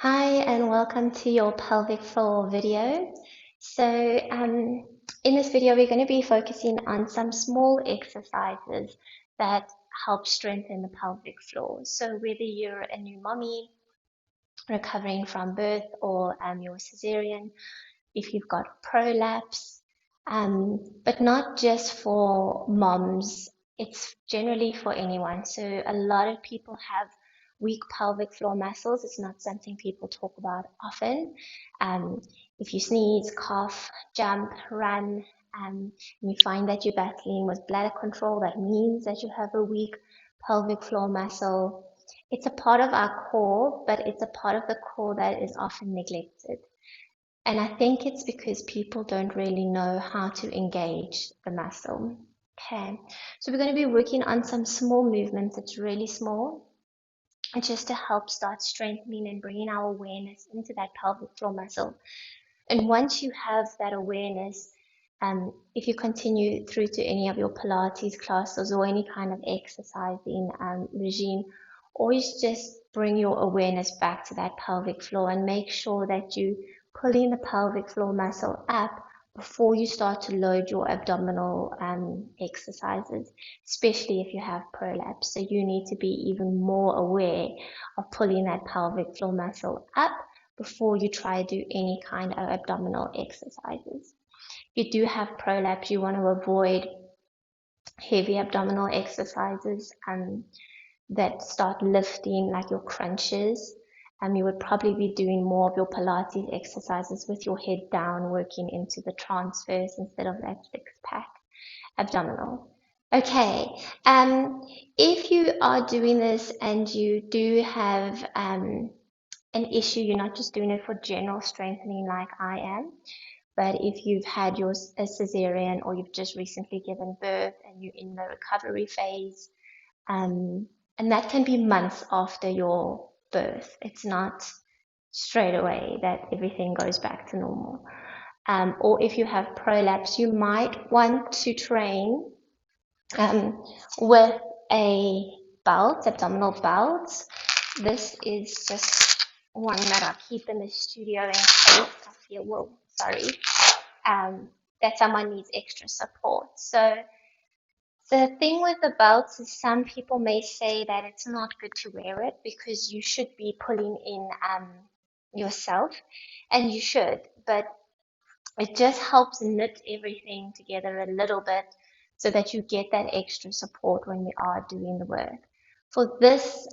Hi and welcome to your pelvic floor video. In this video, we're going to be focusing on some small exercises that help strengthen the pelvic floor. So whether you're a new mommy recovering from birth or you're cesarean, if you've got prolapse, but not just for moms, it's generally for anyone. So a lot of people have weak pelvic floor muscles. It's not something people talk about often. Um, if you sneeze, cough, jump, run, and you find that you're battling with bladder control, that means that you have a weak pelvic floor muscle. It's a part of our core, but it's a part of the core that is often neglected. And I think it's because people don't really know how to engage the muscle. Okay, so we're going to be working on some small movements. It's really small, just to help start strengthening and bringing our awareness into that pelvic floor muscle. And once you have that awareness, if you continue through to any of your Pilates classes or any kind of exercising regime, always just bring your awareness back to that pelvic floor and make sure that you pulling the pelvic floor muscle up before you start to load your abdominal exercises, especially if you have prolapse. So you need to be even more aware of pulling that pelvic floor muscle up before you try to do any kind of abdominal exercises. If you do have prolapse, you want to avoid heavy abdominal exercises that start lifting, like your crunches. You would probably be doing more of your Pilates exercises with your head down, working into the transverse instead of that six-pack abdominal. Okay, if you are doing this and you do have an issue, you're not just doing it for general strengthening like I am, but if you've had a cesarean or you've just recently given birth and you're in the recovery phase, and that can be months after your birth. It's not straight away that everything goes back to normal. Or if you have prolapse, you might want to train with a belt, abdominal belt. This is just one that I keep in the studio in case I feel, whoa, sorry, that someone needs extra support. So the thing with the belts is some people may say that it's not good to wear it because you should be pulling in yourself, and you should, but it just helps knit everything together a little bit so that you get that extra support when you are doing the work. For this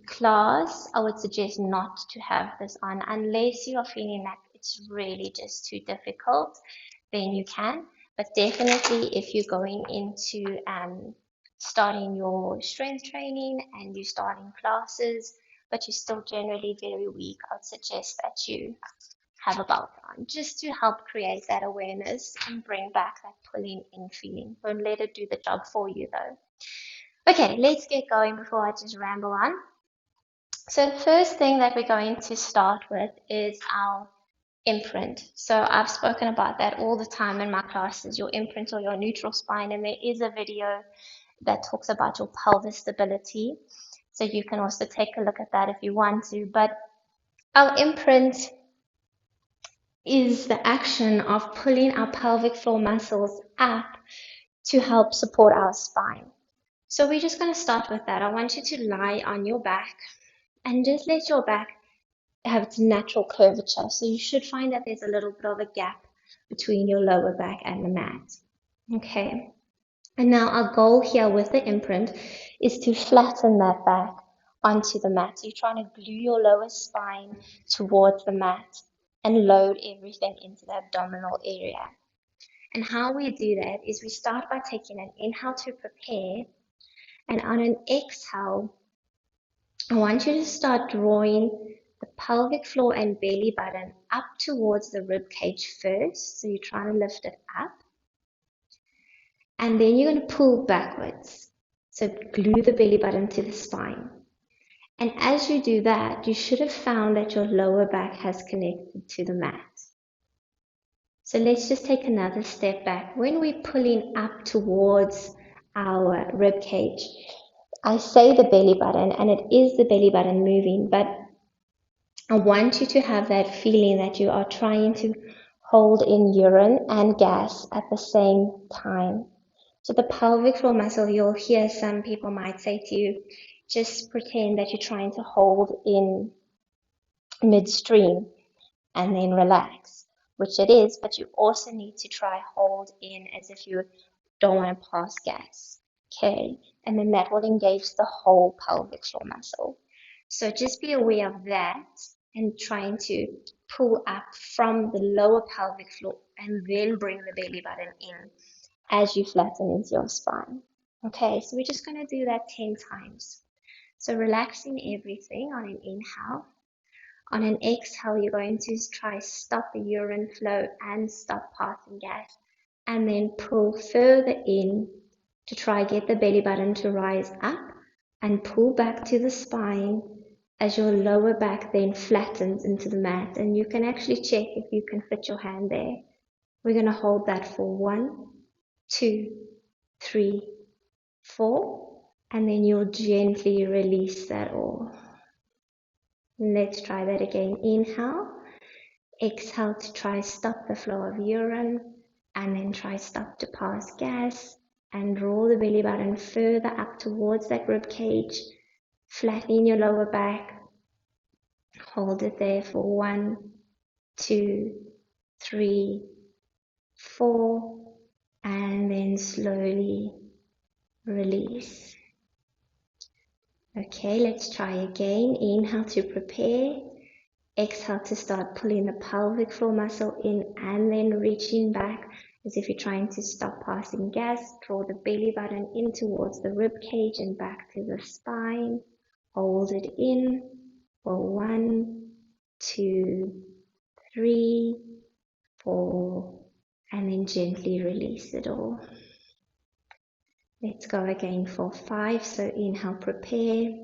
class, I would suggest not to have this on unless you are feeling that it's really just too difficult, then you can. But definitely if you're going into starting your strength training and you're starting classes, but you're still generally very weak, I would suggest that you have a belt on just to help create that awareness and bring back that pulling in feeling. Don't let it do the job for you though. Okay, let's get going before I just ramble on. So the first thing that we're going to start with is our imprint. So I've spoken about that all the time in my classes, your imprint or your neutral spine, and there is a video that talks about your pelvis stability. So you can also take a look at that if you want to. But our imprint is the action of pulling our pelvic floor muscles up to help support our spine. So we're just going to start with that. I want you to lie on your back and just let your back have its natural curvature. So you should find that there's a little bit of a gap between your lower back and the mat. Okay. And now our goal here with the imprint is to flatten that back onto the mat. So you're trying to glue your lower spine towards the mat and load everything into the abdominal area. And how we do that is we start by taking an inhale to prepare, and on an exhale, I want you to start drawing the pelvic floor and belly button up towards the rib cage first. So you're trying to lift it up. And then you're going to pull backwards. So glue the belly button to the spine. And as you do that, you should have found that your lower back has connected to the mat. So let's just take another step back. When we're pulling up towards our rib cage, I say the belly button, and it is the belly button moving, but I want you to have that feeling that you are trying to hold in urine and gas at the same time. So the pelvic floor muscle, you'll hear some people might say to you, just pretend that you're trying to hold in midstream and then relax, which it is, but you also need to try hold in as if you don't want to pass gas. Okay, and then that will engage the whole pelvic floor muscle. So just be aware of that and trying to pull up from the lower pelvic floor and then bring the belly button in as you flatten into your spine. Okay, so we're just going to do that 10 times. So relaxing everything on an inhale. On an exhale, you're going to try stop the urine flow and stop passing gas, and then pull further in to try get the belly button to rise up and pull back to the spine as your lower back then flattens into the mat. And you can actually check if you can fit your hand there. We're going to hold that for 1, 2, 3, 4, and then you'll gently release that all. Let's try that again. Inhale, exhale to try stop the flow of urine, and then try stop to pass gas, and draw the belly button further up towards that rib cage. Flatten your lower back. Hold it there for 1, 2, 3, 4, and then slowly release. Okay, let's try again. Inhale to prepare. Exhale to start pulling the pelvic floor muscle in and then reaching back as if you're trying to stop passing gas. Draw the belly button in towards the rib cage and back to the spine. Hold it in for 1, 2, 3, 4, and then gently release it all. Let's go again for 5. So inhale, prepare.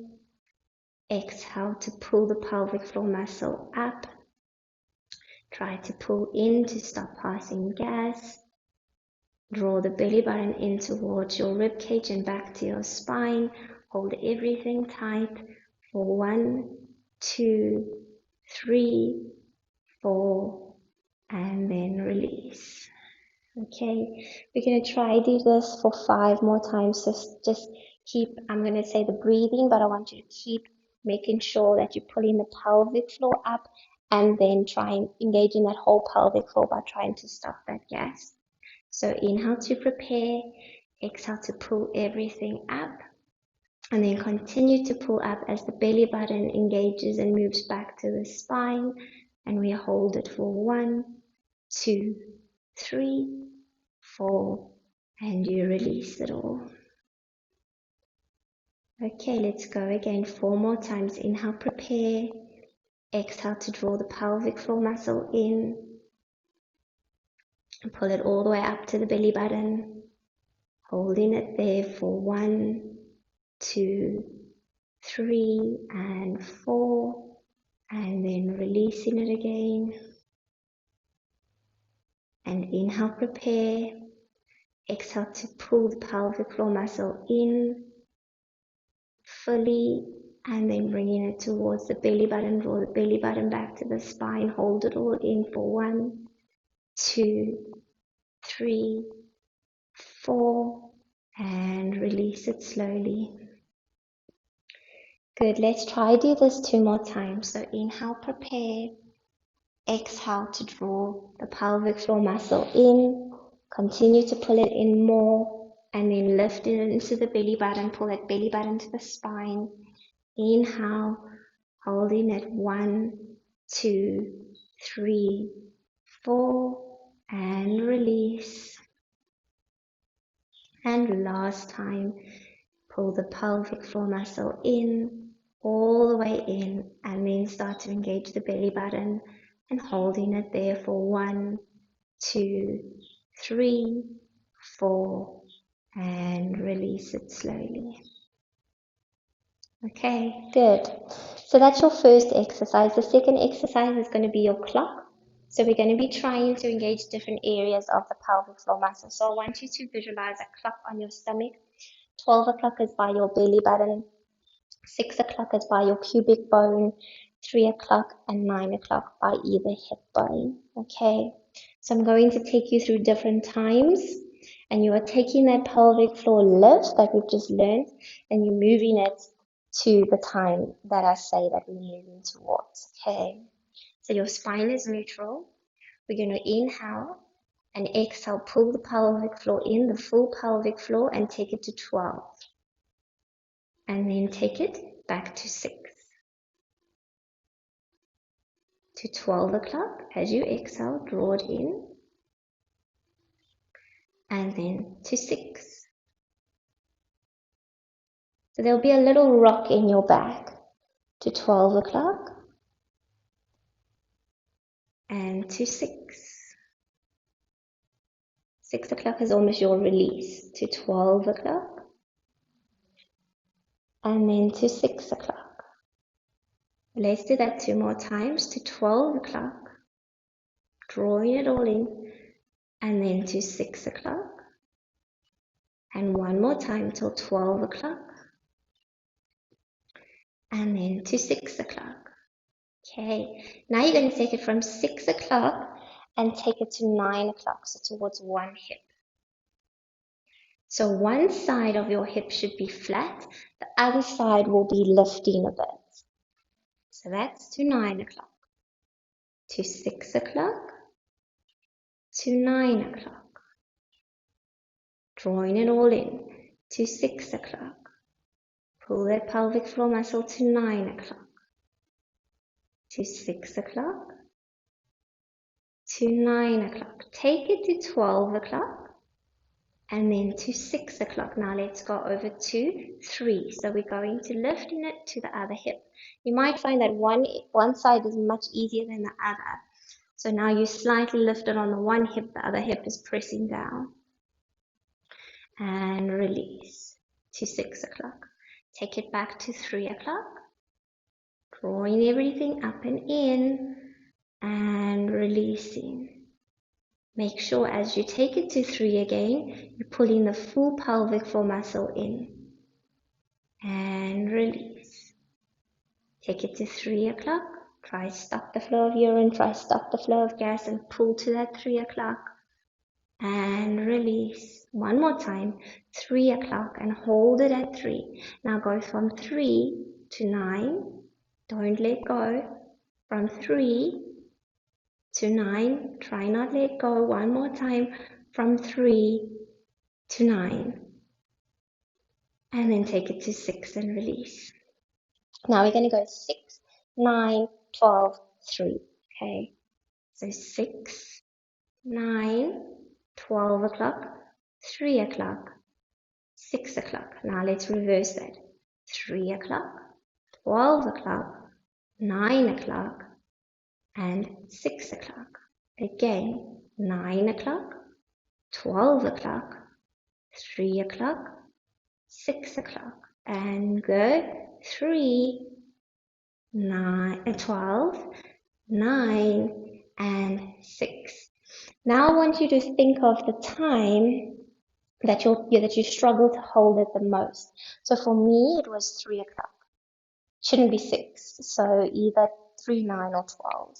Exhale to pull the pelvic floor muscle up. Try to pull in to stop passing gas. Draw the belly button in towards your rib cage and back to your spine. Hold everything tight for 1, 2, 3, 4, and then release. Okay, we're going to try do this for 5 more times. So just keep, I'm going to say the breathing, but I want you to keep making sure that you're pulling the pelvic floor up and then try and engage in that whole pelvic floor by trying to stop that gas. So inhale to prepare, exhale to pull everything up, and then continue to pull up as the belly button engages and moves back to the spine, and we hold it for 1, 2, 3, 4, and you release it all. Okay, let's go again 4 more times. Inhale, prepare. Exhale to draw the pelvic floor muscle in. And pull it all the way up to the belly button. Holding it there for 1, 2, 3, and 4. And then releasing it again. And inhale, prepare. Exhale to pull the pelvic floor muscle in fully, and then bringing it towards the belly button. Draw the belly button back to the spine. Hold it all in for 1, 2, 3, 4, and release it slowly. Good. Let's try do this 2 more times. So inhale, prepare. Exhale to draw the pelvic floor muscle in. Continue to pull it in more, and then lift it into the belly button. Pull that belly button to the spine. Inhale, holding at 1, 2, 3, 4, and release. And last time, pull the pelvic floor muscle in, all the way in, and then start to engage the belly button and holding it there for 1, 2, 3, 4, and release it slowly. Okay, good. So that's your first exercise. The second exercise is going to be your clock. So we're going to be trying to engage different areas of the pelvic floor muscle. So I want you to visualize a clock on your stomach. 12 o'clock is by your belly button. 6 o'clock is by your pubic bone. 3 o'clock, and 9 o'clock by either hip bone. Okay, so I'm going to take you through different times, and you are taking that pelvic floor lift that we've just learned, and you're moving it to the time that I say that we're moving towards. Okay, so your spine is neutral. We're going to inhale and exhale, pull the pelvic floor in, the full pelvic floor, and take it to 12. And then take it back to 6. To 12 o'clock. As you exhale, draw it in. And then to 6. So there'll be a little rock in your back. To 12 o'clock. And to 6. 6 o'clock is almost your release. To 12 o'clock. And then to 6 o'clock. Let's do that 2 more times. To 12 o'clock. Drawing it all in. And then to 6 o'clock. And 1 more time till 12 o'clock. And then to 6 o'clock. Okay, now you're going to take it from 6 o'clock and take it to 9 o'clock, so towards one hip. So one side of your hip should be flat, the other side will be lifting a bit. So that's to 9 o'clock, to 6 o'clock, to 9 o'clock. Drawing it all in, to 6 o'clock. Pull that pelvic floor muscle to 9 o'clock, to 6 o'clock, to 9 o'clock. Take it to 12 o'clock and then to 6 o'clock. Now let's go over to 3. So we're going to lifting it to the other hip. You might find that one side is much easier than the other. So now you slightly lift it on the one hip, the other hip is pressing down. And release to 6 o'clock. Take it back to 3 o'clock. Drawing everything up and in and releasing. Make sure as you take it to 3 again, you're pulling the full pelvic floor muscle in and release. Take it to 3 o'clock. Try stop the flow of urine, try stop the flow of gas and pull to that 3 o'clock and release. One more time, 3 o'clock and hold it at 3. Now go from 3 to 9. Don't let go. From 3 to 9, try not let go. One more time, from 3 to 9. And then take it to 6 and release. Now we're going to go 6, 9, 12, 3. Okay, so 6, 9, 12 o'clock, 3 o'clock, 6 o'clock. Now let's reverse that. 3 o'clock, 12 o'clock, 9 o'clock, and 6 o'clock. Again, 9 o'clock, 12 o'clock, 3 o'clock, 6 o'clock. And go 3, 9, 12, 9, and 6. Now I want you to think of the time that you struggle to hold it the most. So for me, it was 3 o'clock. Shouldn't be 6. So either 3, 9, or 12.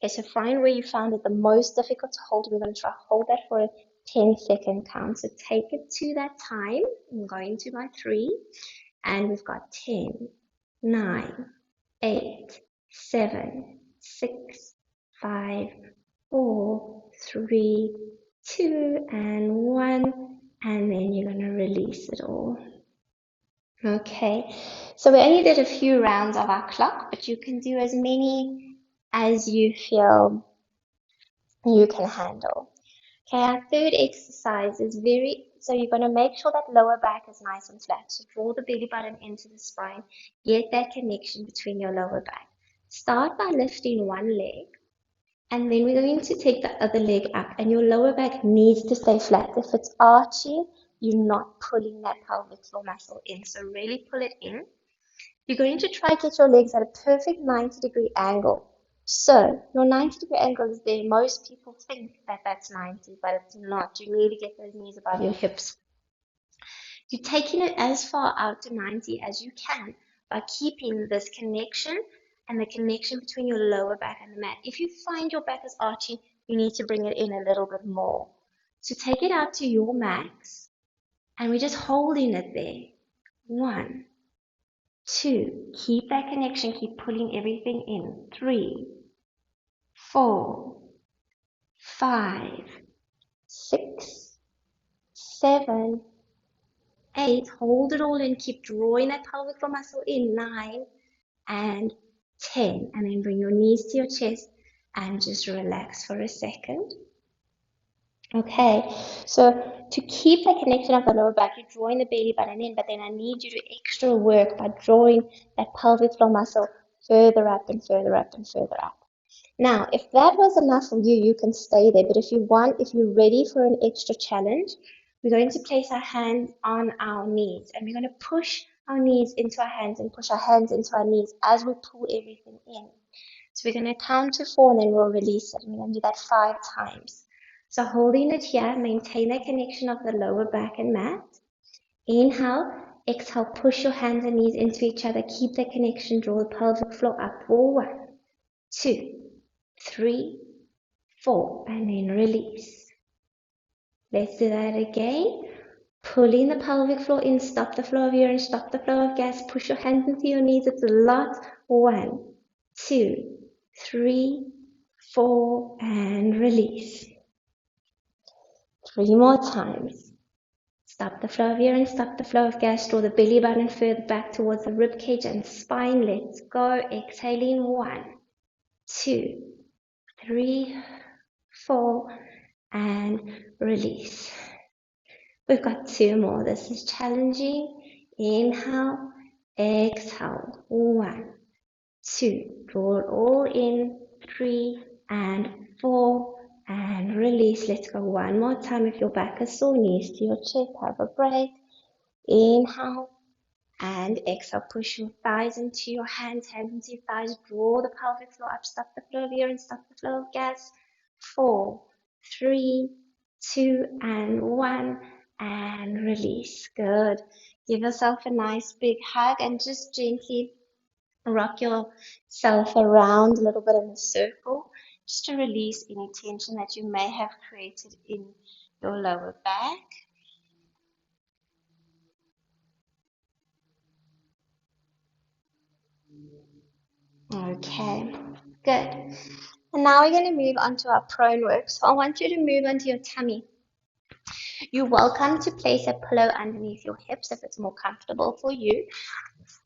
Okay, so find where you found it the most difficult to hold. We're going to try hold that for a 10-second count. So take it to that time. I'm going to my 3. And we've got 10, 9, 8, 7, 6, 5, 4, 3, 2, and 1. And then you're going to release it all. Okay, so we only did a few rounds of our clock, but you can do as many as you feel you can handle. Okay, our third exercise is so you're going to make sure that lower back is nice and flat. So draw the belly button into the spine, get that connection between your lower back. Start by lifting one leg, and then we're going to take the other leg up, and your lower back needs to stay flat. If it's arching, you're not pulling that pelvic floor muscle in, so really pull it in. You're going to try to get your legs at a perfect 90-degree angle. So your 90-degree angle is there. Most people think that that's 90, but it's not. You really get those knees above your hips. You're taking it as far out to 90 as you can by keeping this connection and the connection between your lower back and the mat. If you find your back is arching, you need to bring it in a little bit more. So take it out to your max, and we're just holding it there. 1, 2, keep that connection, keep pulling everything in. 3, 4, 5, 6, 7, 8, hold it all in, keep drawing that pelvic floor muscle in. 9 and 10, and then bring your knees to your chest and just relax for a second. Okay, so to keep the connection of the lower back, you're drawing the belly button in, but then I need you to do extra work by drawing that pelvic floor muscle further up and further up and further up. Now, if that was enough for you, you can stay there. But if you're ready for an extra challenge, we're going to place our hands on our knees, and we're going to push our knees into our hands and push our hands into our knees as we pull everything in. So we're going to count to 4, and then we'll release it. And we're going to do that 5 times. So holding it here, maintain that connection of the lower back and mat. Inhale, exhale, push your hands and knees into each other. Keep that connection, draw the pelvic floor up for 1, 2, 3, 4, and then release. Let's do that again. Pulling the pelvic floor in, stop the flow of urine, stop the flow of gas, push your hands into your knees. It's a lot. 1, 2, 3, 4, and release. 3 more times. Stop the flow of urine, stop the flow of gas, draw the belly button further back towards the rib cage and spine. Let's go. Exhaling. 1, 2, 3, 4, and release. We've got 2 more. This is challenging. Inhale, exhale. 1, 2, draw it all in. 3 and 4, and release. Let's go 1 more time. If your back is sore, knees to your chest, have a break. Inhale and exhale. Push your thighs into your hands into your thighs. Draw the pelvic floor up. Stop the flow of urine, stop the flow of gas. 4, 3, 2, and 1, and release. Good. Give yourself a nice big hug and just gently rock yourself around a little bit in a circle, just to release any tension that you may have created in your lower back. Okay, good. And now we're going to move on to our prone work. So I want you to move onto your tummy. You're welcome to place a pillow underneath your hips if it's more comfortable for you,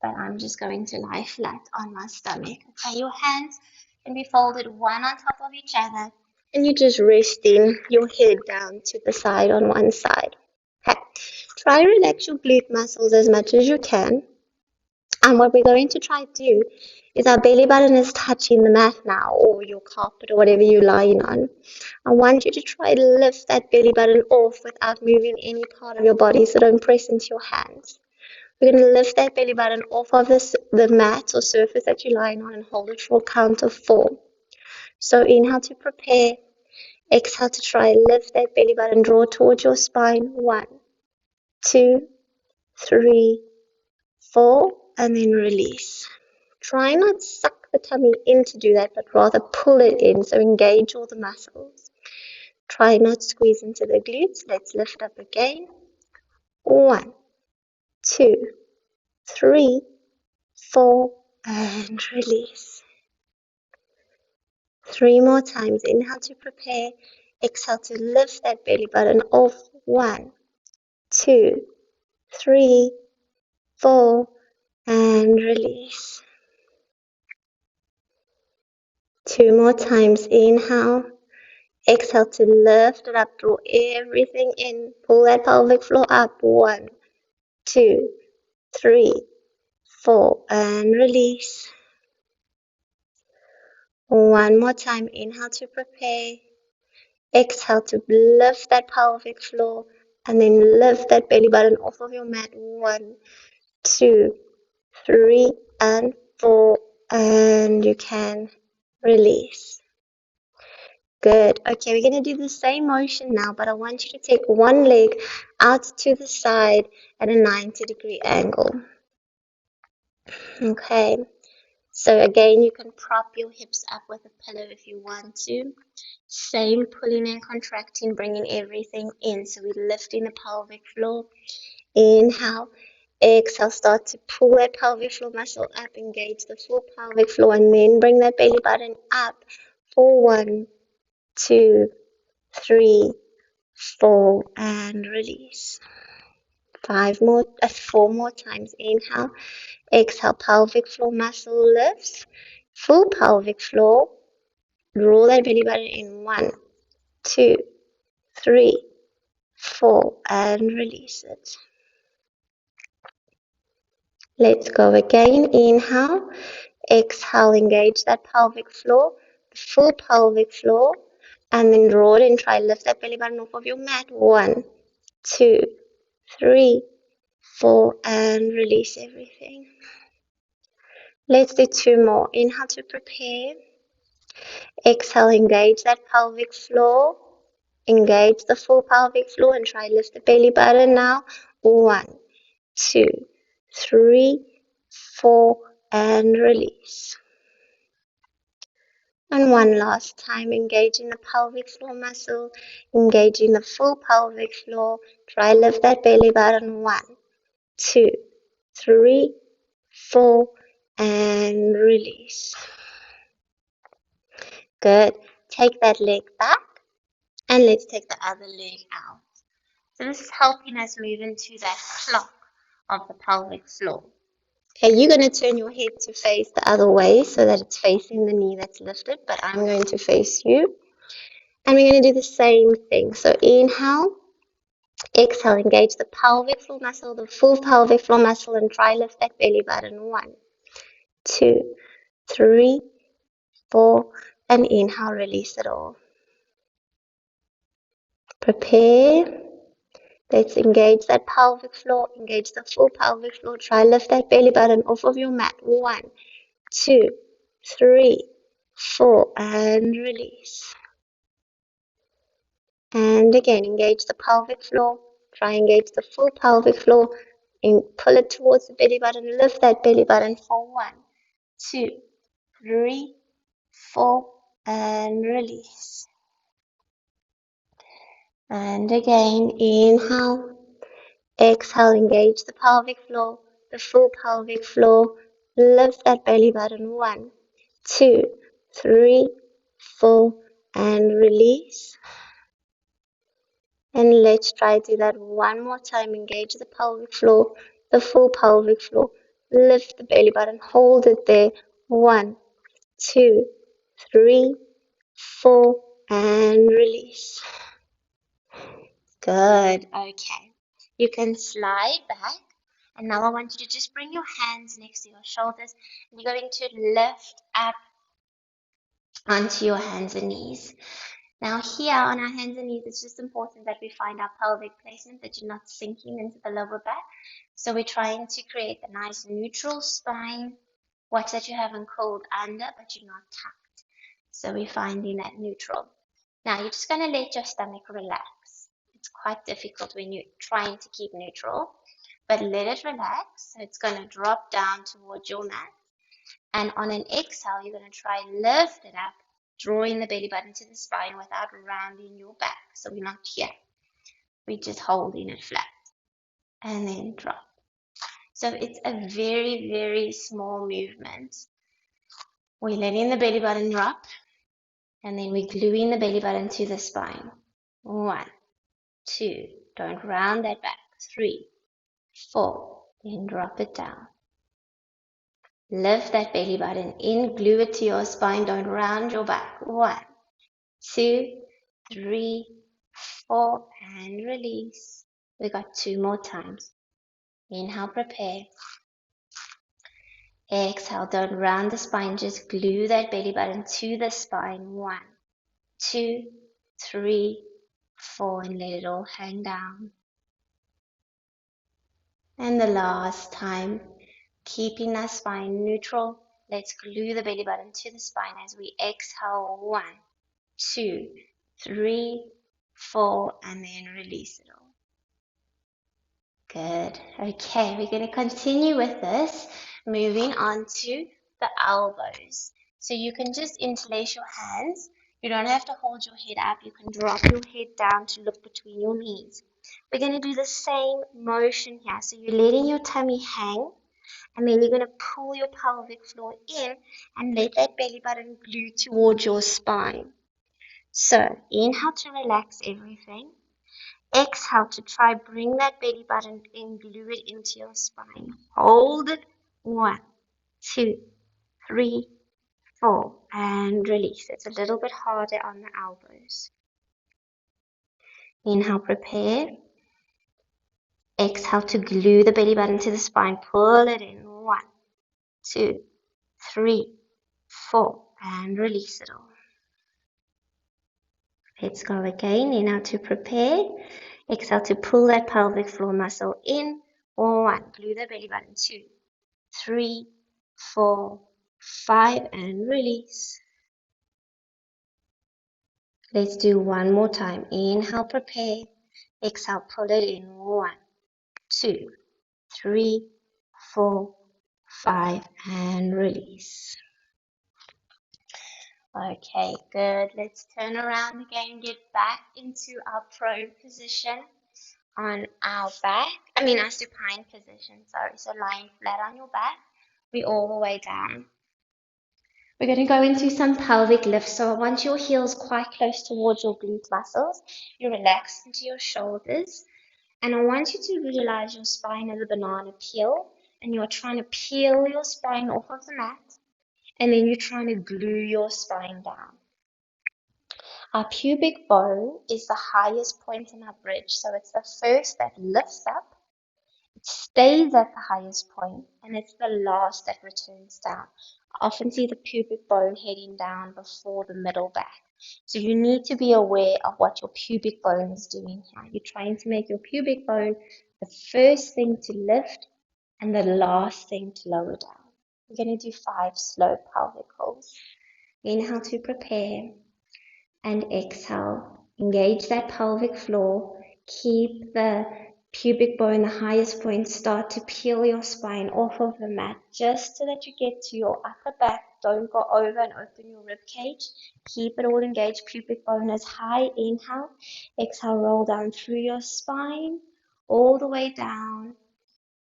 but I'm just going to lie flat on my stomach. Okay, your hands can be folded one on top of each other, and you're just resting your head down to the side on one side. Okay, try to relax your glute muscles as much as you can. And what we're going to try to do is our belly button is touching the mat now, or your carpet, or whatever you're lying on. I want you to try to lift that belly button off without moving any part of your body, so don't press into your hands. We're going to lift that belly button off of the mat or surface that you're lying on and hold it for a count of 4. So inhale to prepare. Exhale to try and lift that belly button, draw towards your spine. 1, 2, 3, 4, and then release. Try not to suck the tummy in to do that, but rather pull it in, so engage all the muscles. Try not to squeeze into the glutes. Let's lift up again. 1, 2, 3, 4, and release. 3 more times. Inhale to prepare. Exhale to lift that belly button off. 1, 2, 3, 4, and release. 2 more times. Inhale. Exhale to lift it up. Draw everything in. Pull that pelvic floor up. 1, 2, 3, 4, and release. 1 more time. Inhale to prepare. Exhale to lift that pelvic floor, and then lift that belly button off of your mat. 1, 2, 3, and 4, and you can release. Good. Okay, we're going to do the same motion now, but I want you to take one leg out to the side at a 90-degree angle. Okay, So again, you can prop your hips up with a pillow if you want to. Same pulling and contracting, bringing everything in. So we're lifting the pelvic floor. Inhale. Exhale, start to pull that pelvic floor muscle up, engage the full pelvic floor, and then bring that belly button up for 1, 2, 3, 4, and release. 4 more times. Inhale. Exhale, pelvic floor muscle lifts, full pelvic floor. Roll that belly button in 1, 2, 3, 4, and release it. Let's go again. Inhale. Exhale, engage that pelvic floor, the full pelvic floor, and then roll and try lift that belly button off of your mat. 1, 2, 3, 4, and release everything. Let's do 2 more. Inhale to prepare. Exhale, engage that pelvic floor. Engage the full pelvic floor and try lift the belly button now. 1, 2, 3, 4, and release. And one last time, engaging the pelvic floor muscle, engaging the full pelvic floor. Try lift that belly button. 1, 2, 3, 4, and release. Good. Take that leg back, and let's take the other leg out. So this is helping us move into that clock of the pelvic floor. Okay, you're going to turn your head to face the other way so that it's facing the knee that's lifted, but I'm going to face you. And we're going to do the same thing. So inhale, exhale, engage the pelvic floor muscle, the full pelvic floor muscle, and try lift that belly button. 1, 2, 3, 4, and inhale, release it all. Prepare. Let's engage that pelvic floor, engage the full pelvic floor. Try lift that belly button off of your mat. 1, 2, 3, 4, and release. And again, engage the pelvic floor. Try engage the full pelvic floor and pull it towards the belly button. Lift that belly button for 1, 2, 3, 4, and release. And again, inhale. Exhale, engage the pelvic floor, the full pelvic floor. Lift that belly button. 1, 2, 3, 4, and release. And let's try to do that one more time. Engage the pelvic floor, the full pelvic floor. Lift the belly button, hold it there. 1, 2, 3, 4, and release. Good. Okay. You can slide back. And now I want you to just bring your hands next to your shoulders. And you're going to lift up onto your hands and knees. Now here on our hands and knees, it's just important that we find our pelvic placement, that you're not sinking into the lower back. So we're trying to create a nice neutral spine. Watch that you haven't curled under, but you're not tucked. So we're finding that neutral. Now you're just going to let your stomach relax. It's quite difficult when you're trying to keep neutral, but let it relax. So it's going to drop down towards your mat. And on an exhale, you're going to try lift it up, drawing the belly button to the spine without rounding your back. So we're not here. We're just holding it flat. And then drop. So it's a very, very small movement. We're letting the belly button drop. And then we're gluing the belly button to the spine. 1, 2. Don't round that back. 3, 4. Then drop it down. Lift that belly button in, glue it to your spine, don't round your back. 1, 2, 3, 4, and release. We got 2 more times. Inhale, prepare. Exhale, don't round the spine, just glue that belly button to the spine. 1, 2, 3, 4, and let it all hang down. And the last time, keeping that spine neutral, let's glue the belly button to the spine as we exhale. 1, 2, 3, 4, and then release it all. Good. Okay, we're going to continue with this. Moving on to the elbows. So you can just interlace your hands. You don't have to hold your head up. You can drop your head down to look between your knees. We're going to do the same motion here. So you're letting your tummy hang, and then you're going to pull your pelvic floor in and let that belly button glue towards your spine. So inhale to relax everything. Exhale to try bring that belly button in, glue it into your spine. Hold it. 1, 2, 3, 4, and release. It's a little bit harder on the elbows. Inhale, prepare. Exhale to glue the belly button to the spine. Pull it in. 1, 2, 3, 4, and release it all. Let's go again. Inhale to prepare. Exhale to pull that pelvic floor muscle in. 1, glue the belly button. 2, 3, 4, 5, and release. Let's do one more time. Inhale, prepare. Exhale, pull it in. 1, 2, 3, 4, 5, and release. Okay, good. Let's turn around again and get back into our prone position on our back. Our supine position, sorry. So lying flat on your back. We're all the way down. We're going to go into some pelvic lifts. So I want your heels quite close towards your glute muscles. You relax into your shoulders. And I want you to visualize your spine as a banana peel. And you're trying to peel your spine off of the mat. And then you're trying to glue your spine down. Our pubic bone is the highest point in our bridge. So it's the first that lifts up. It stays at the highest point, and it's the last that returns down. I often see the pubic bone heading down before the middle back. So you need to be aware of what your pubic bone is doing here. You're trying to make your pubic bone the first thing to lift and the last thing to lower down. We're going to do 5 slow pelvic rolls. Inhale to prepare, and exhale. Engage that pelvic floor. Keep the pubic bone, the highest point. Start to peel your spine off of the mat just so that you get to your upper back. Don't go over and open your rib cage. Keep it all engaged. Pubic bone is high. Inhale. Exhale, roll down through your spine all the way down.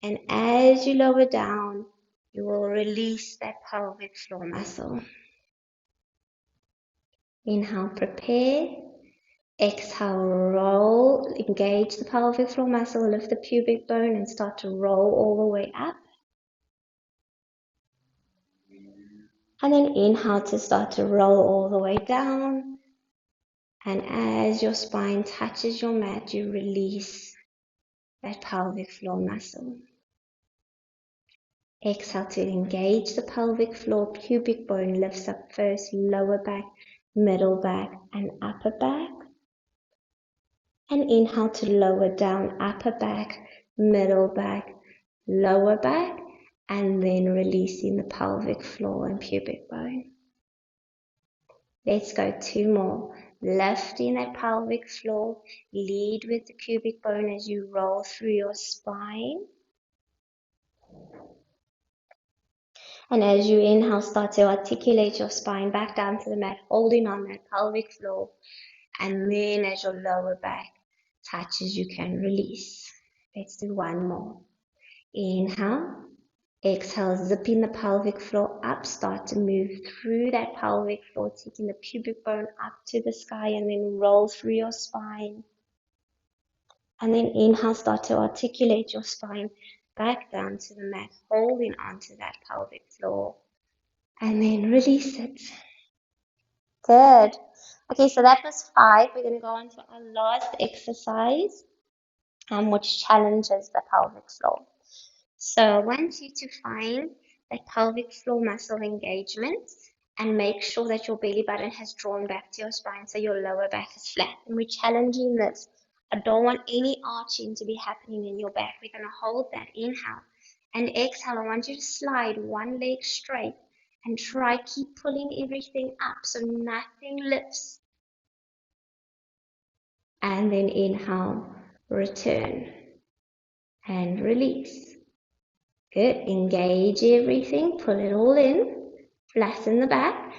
And as you lower down, you will release that pelvic floor muscle. Inhale, prepare. Exhale, roll, engage the pelvic floor muscle, lift the pubic bone and start to roll all the way up. And then inhale to start to roll all the way down. And as your spine touches your mat, you release that pelvic floor muscle. Exhale to engage the pelvic floor, pubic bone lifts up first, lower back, middle back, and upper back. And inhale to lower down, upper back, middle back, lower back, and then releasing the pelvic floor and pubic bone. Let's go 2 more. Lifting that pelvic floor, lead with the pubic bone as you roll through your spine. And as you inhale, start to articulate your spine back down to the mat, holding on that pelvic floor. And then as your lower back touches, you can release. Let's do 1 more. Inhale. Exhale, zipping the pelvic floor up. Start to move through that pelvic floor, taking the pubic bone up to the sky and then roll through your spine. And then inhale, start to articulate your spine back down to the mat, holding onto that pelvic floor. And then release it. Good. Okay, so that was 5. We're going to go on to our last exercise, which challenges the pelvic floor. So I want you to find that pelvic floor muscle engagement and make sure that your belly button has drawn back to your spine so your lower back is flat. And we're challenging this. I don't want any arching to be happening in your back. We're going to hold that. Inhale and exhale. I want you to slide one leg straight and try keep pulling everything up so nothing lifts. And then inhale, return and release. Good. Engage everything. Pull it all in. Flatten the back.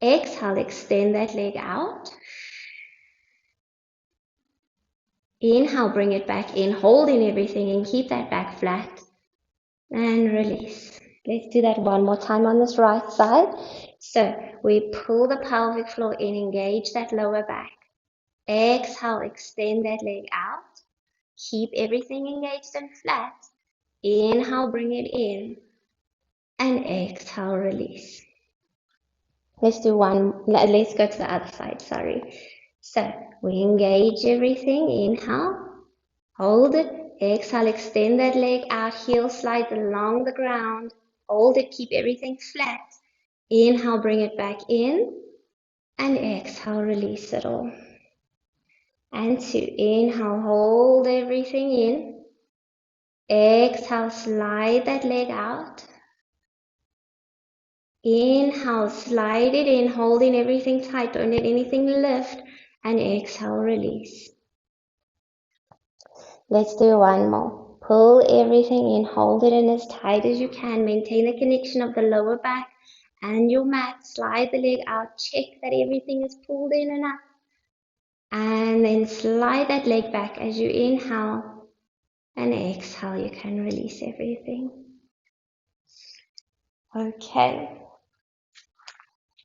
Exhale, extend that leg out. Inhale, bring it back in, holding everything and keep that back flat. And release. Let's do that one more time on this right side. So we pull the pelvic floor in, engage that lower back. Exhale, extend that leg out. Keep everything engaged and flat. Inhale, bring it in. And exhale, release. Let's do one. Let's go to the other side, sorry. So we engage everything. Inhale. Hold it. Exhale, extend that leg out. Heel slides along the ground. Hold it. Keep everything flat. Inhale, bring it back in. And exhale, release it all. And two. Inhale, hold everything in. Exhale, slide that leg out. Inhale, slide it in, holding everything tight. Don't let anything lift. And exhale, release. Let's do one more. Pull everything in, hold it in as tight as you can. Maintain the connection of the lower back and your mat. Slide the leg out. Check that everything is pulled in and up. And then slide that leg back as you inhale and exhale. You can release everything. Okay.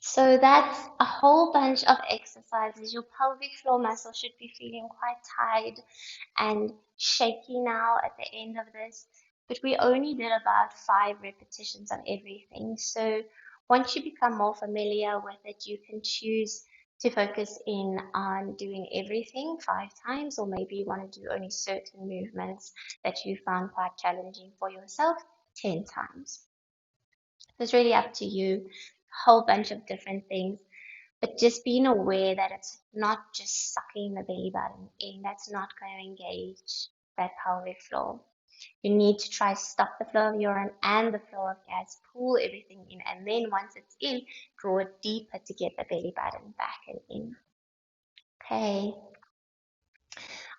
So that's a whole bunch of exercises. Your pelvic floor muscle should be feeling quite tired and shaky now at the end of this. But we only did about 5 repetitions on everything. So once you become more familiar with it, you can choose to focus in on doing everything 5 times, or maybe you want to do only certain movements that you found quite challenging for yourself 10 times. It's really up to you. A whole bunch of different things, but just being aware that it's not just sucking the belly button in. That's not going to engage that pelvic floor. You need to try stop the flow of urine and the flow of gas, pull everything in, and then once it's in, draw it deeper to get the belly button back and in. Okay.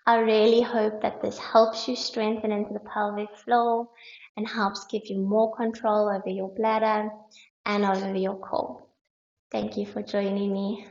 I really hope that this helps you strengthen into the pelvic floor and helps give you more control over your bladder and over your core. Thank you for joining me.